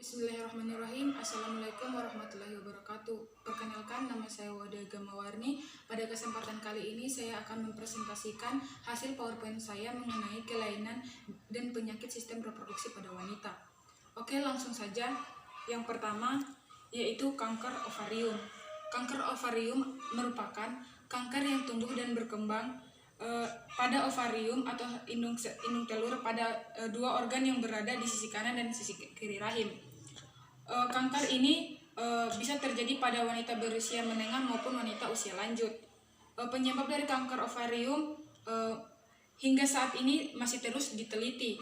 Bismillahirrahmanirrahim. Assalamualaikum warahmatullahi wabarakatuh. Perkenalkan, nama saya Wada Gamawarni. Pada kesempatan kali ini saya akan mempresentasikan hasil PowerPoint saya mengenai kelainan dan penyakit sistem reproduksi pada wanita. Oke, langsung saja. Yang pertama yaitu kanker ovarium. Kanker ovarium merupakan kanker yang tumbuh dan berkembang pada ovarium atau indung telur pada dua organ yang berada di sisi kanan dan sisi kiri rahim. Kanker ini bisa terjadi pada wanita berusia menengah maupun wanita usia lanjut. Penyebab dari kanker ovarium hingga saat ini masih terus diteliti.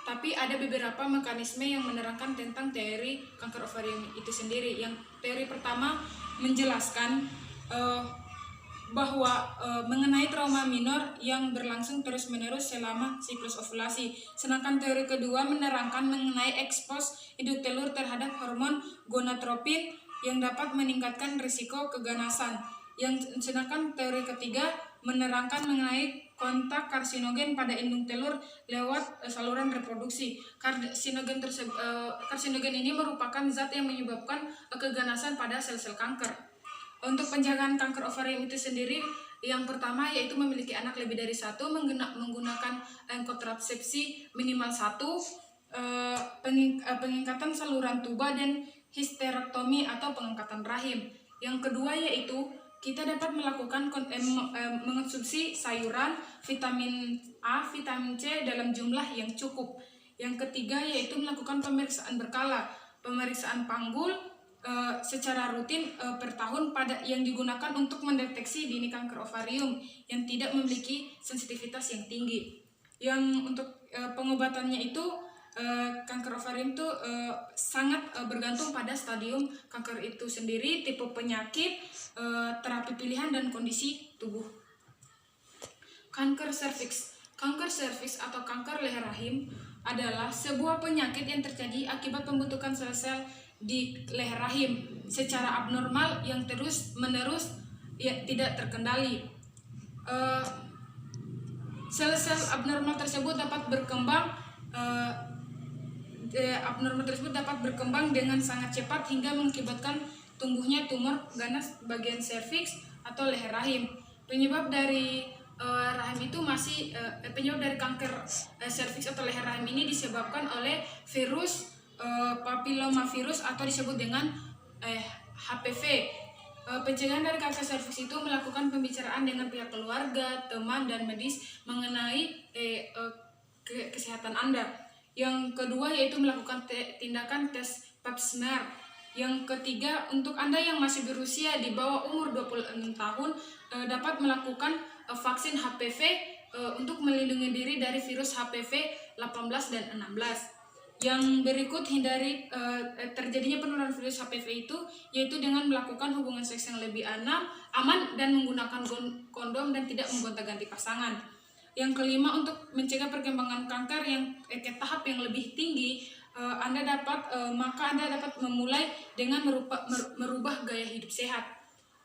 Tapi ada beberapa mekanisme yang menerangkan tentang teori kanker ovarium itu sendiri. Yang teori pertama menjelaskan bahwa mengenai trauma minor yang berlangsung terus-menerus selama siklus ovulasi. Sedangkan teori kedua menerangkan mengenai ekspos induk telur terhadap hormon gonadotropin yang dapat meningkatkan risiko keganasan. Sedangkan teori ketiga menerangkan mengenai kontak karsinogen pada indung telur lewat saluran reproduksi. Karsinogen ini merupakan zat yang menyebabkan keganasan pada sel-sel kanker. Untuk penjagaan kanker ovarium itu sendiri, yang pertama yaitu memiliki anak lebih dari satu, menggunakan kontrasepsi minimal 1, pengingkatan saluran tuba, dan histerektomi atau pengangkatan rahim. Yang kedua yaitu kita dapat melakukan mengonsumsi sayuran, vitamin A, vitamin C dalam jumlah yang cukup. Yang ketiga yaitu melakukan pemeriksaan berkala, pemeriksaan panggul secara rutin per tahun yang digunakan untuk mendeteksi dini kanker ovarium yang tidak memiliki sensitivitas yang tinggi. Yang untuk pengobatannya itu kanker ovarium itu sangat bergantung pada stadium kanker itu sendiri, tipe penyakit, terapi pilihan, dan kondisi tubuh. Kanker serviks. Kanker serviks atau kanker leher rahim adalah sebuah penyakit yang terjadi akibat pembentukan sel-sel di leher rahim secara abnormal yang terus-menerus tidak terkendali. Sel-sel abnormal tersebut dapat berkembang dengan sangat cepat hingga mengakibatkan tumbuhnya tumor ganas bagian serviks atau leher rahim. Penyebab dari penyebab dari kanker serviks atau leher rahim ini disebabkan oleh virus papilomavirus atau disebut dengan HPV. Pencegahan dari kanker serviks itu melakukan pembicaraan dengan pihak keluarga, teman, dan medis mengenai kesehatan Anda. Yang kedua yaitu melakukan tindakan tes pap smear. Yang ketiga, untuk Anda yang masih berusia di bawah umur 26 tahun dapat melakukan vaksin HPV untuk melindungi diri dari virus HPV 18 dan 16. Yang berikut hindari terjadinya penularan virus HPV itu yaitu dengan melakukan hubungan seks yang lebih aman dan menggunakan kondom dan tidak menggonta-ganti pasangan. Yang kelima, untuk mencegah perkembangan kanker yang ke tahap yang lebih tinggi, Anda dapat memulai dengan merubah gaya hidup sehat.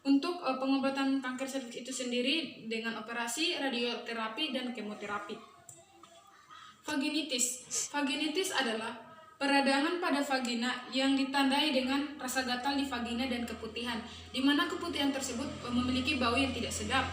Untuk pengobatan kanker serviks itu sendiri dengan operasi, radioterapi, dan kemoterapi. Vaginitis adalah peradangan pada vagina yang ditandai dengan rasa gatal di vagina dan keputihan, di mana keputihan tersebut memiliki bau yang tidak sedap.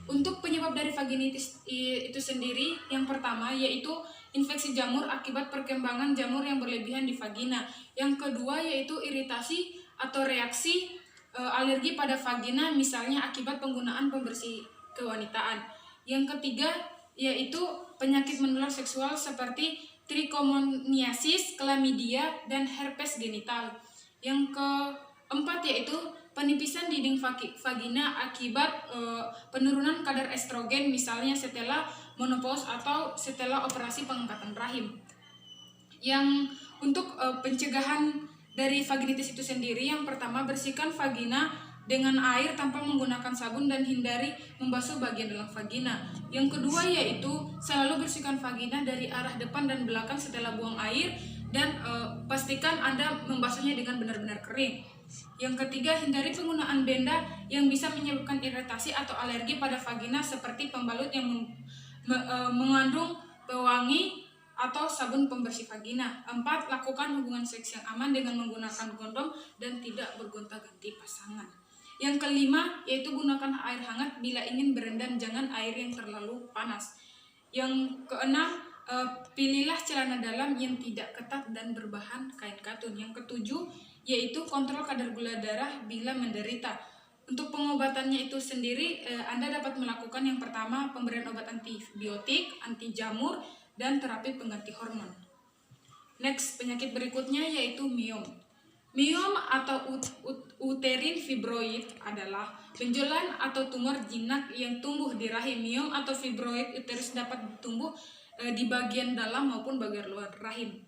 Untuk penyebab dari vaginitis itu sendiri, yang pertama yaitu infeksi jamur akibat perkembangan jamur yang berlebihan di vagina. Yang kedua yaitu iritasi atau reaksi alergi pada vagina, misalnya akibat penggunaan pembersih kewanitaan. Yang ketiga yaitu penyakit menular seksual seperti trichomoniasis, chlamydia, dan herpes genital. Yang keempat yaitu penipisan dinding vagina akibat penurunan kadar estrogen, misalnya setelah menopause atau setelah operasi pengangkatan rahim. Yang untuk pencegahan dari vaginitis itu sendiri, yang pertama, bersihkan vagina dengan air tanpa menggunakan sabun dan hindari membasuh bagian dalam vagina. Yang kedua yaitu selalu bersihkan vagina dari arah depan dan belakang setelah buang air, dan pastikan Anda membasuhnya dengan benar-benar kering. Yang ketiga, hindari penggunaan benda yang bisa menyebabkan iritasi atau alergi pada vagina seperti pembalut yang mengandung pewangi, atau sabun pembersih vagina. 4. Lakukan hubungan seks yang aman dengan menggunakan kondom dan tidak bergonta-ganti pasangan. Yang kelima yaitu gunakan air hangat bila ingin berendam, jangan air yang terlalu panas. Yang keenam, pilihlah celana dalam yang tidak ketat dan berbahan kain katun. Yang ketujuh yaitu kontrol kadar gula darah bila menderita. Untuk pengobatannya itu sendiri, Anda dapat melakukan yang pertama pemberian obat antibiotik, anti jamur, dan terapi pengganti hormon. Next, penyakit berikutnya yaitu miom. Miom atau uterine fibroid adalah benjolan atau tumor jinak yang tumbuh di rahim. Miom atau fibroid uterus dapat tumbuh di bagian dalam maupun bagian luar rahim.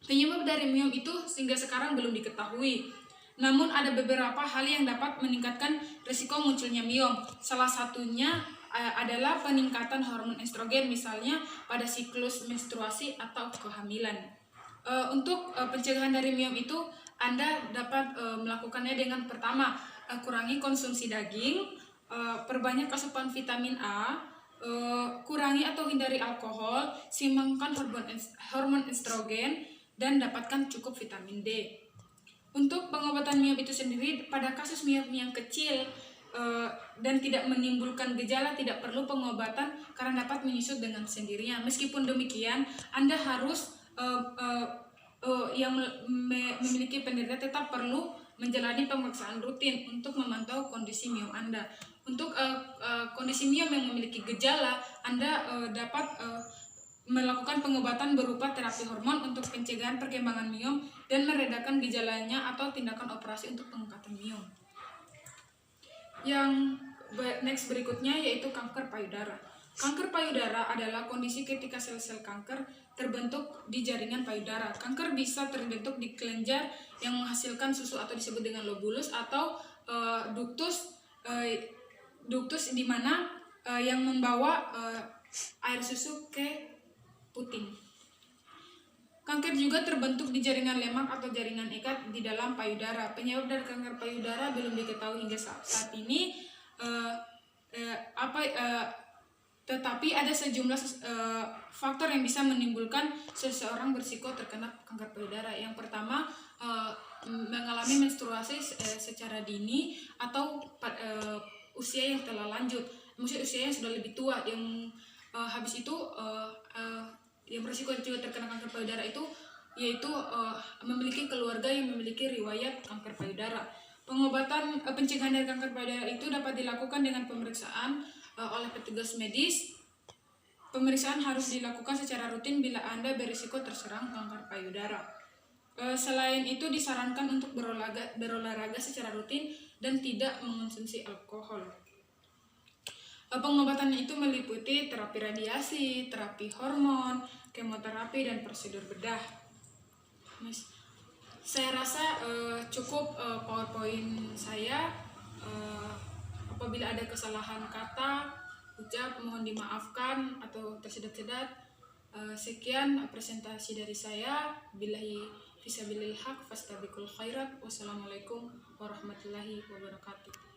Penyebab dari miom itu hingga sekarang belum diketahui. Namun ada beberapa hal yang dapat meningkatkan risiko munculnya miom. Salah satunya adalah peningkatan hormon estrogen, misalnya pada siklus menstruasi atau kehamilan. Untuk pencegahan dari miom itu, Anda dapat melakukannya dengan pertama, kurangi konsumsi daging, perbanyak asupan vitamin A, kurangi atau hindari alkohol, seimbangkan hormon estrogen, dan dapatkan cukup vitamin D. Untuk pengobatan miom itu sendiri, pada kasus miom yang kecil dan tidak menimbulkan gejala, tidak perlu pengobatan karena dapat menyusut dengan sendirinya. Meskipun demikian, Anda harus yang memiliki penderita tetap perlu menjalani pemeriksaan rutin untuk memantau kondisi miom Anda. Untuk kondisi miom yang memiliki gejala, Anda dapat melakukan pengobatan berupa terapi hormon untuk pencegahan perkembangan miom dan meredakan gejalanya atau tindakan operasi untuk pengangkatan miom. Yang next berikutnya yaitu kanker payudara. Kanker payudara adalah kondisi ketika sel-sel kanker terbentuk di jaringan payudara. Kanker bisa terbentuk di kelenjar yang menghasilkan susu atau disebut dengan lobulus atau ductus di mana yang membawa air susu ke puting. Kanker juga terbentuk di jaringan lemak atau jaringan ikat di dalam payudara. Penyebab dari kanker payudara belum diketahui hingga saat ini. Tetapi ada sejumlah faktor yang bisa menimbulkan seseorang berisiko terkena kanker payudara. Yang pertama, mengalami menstruasi secara dini atau usia yang telah lanjut, maksudnya usia yang sudah lebih tua, yang habis itu yang berisiko juga terkena kanker payudara itu yaitu memiliki keluarga yang memiliki riwayat kanker payudara. Pengobatan pencegahan dari kanker payudara itu dapat dilakukan dengan pemeriksaan oleh petugas medis. Pemeriksaan harus dilakukan secara rutin bila Anda berisiko terserang kanker payudara. Selain itu disarankan untuk berolahraga secara rutin dan tidak mengonsumsi alkohol. Pengobatan itu meliputi terapi radiasi, terapi hormon, kemoterapi, dan prosedur bedah. Saya rasa cukup PowerPoint saya. Apabila ada kesalahan kata, ucap, mohon dimaafkan atau tersedat-sedat. Sekian presentasi dari saya. Billahi fisabilil haq fastabiqul khairat. Wassalamualaikum warahmatullahi wabarakatuh.